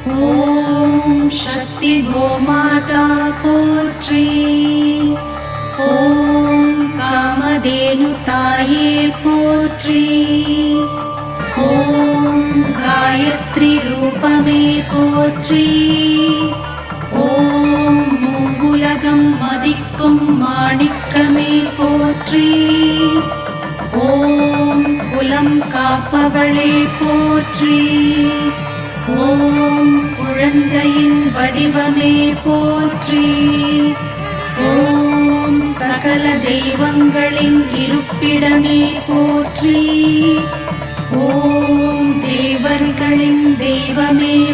ஓம் சக்தி கோமாதா போற்றி. ஓம் காமதேனு தாயே போற்றி. ஓம் காயத்ரி ரூபமே போற்றி. ஓம் மூவுலகம் மதிக்கும் மாணிக்கமே போற்றி. ஓம் குலம் காப்பவளே போற்றி. ஓம் குழந்தையின் வடிவமே போற்றி. ஓம் சகல தெய்வங்களின் இருப்பிடமே போற்றி. ஓம் தேவர்களின் தெய்வமே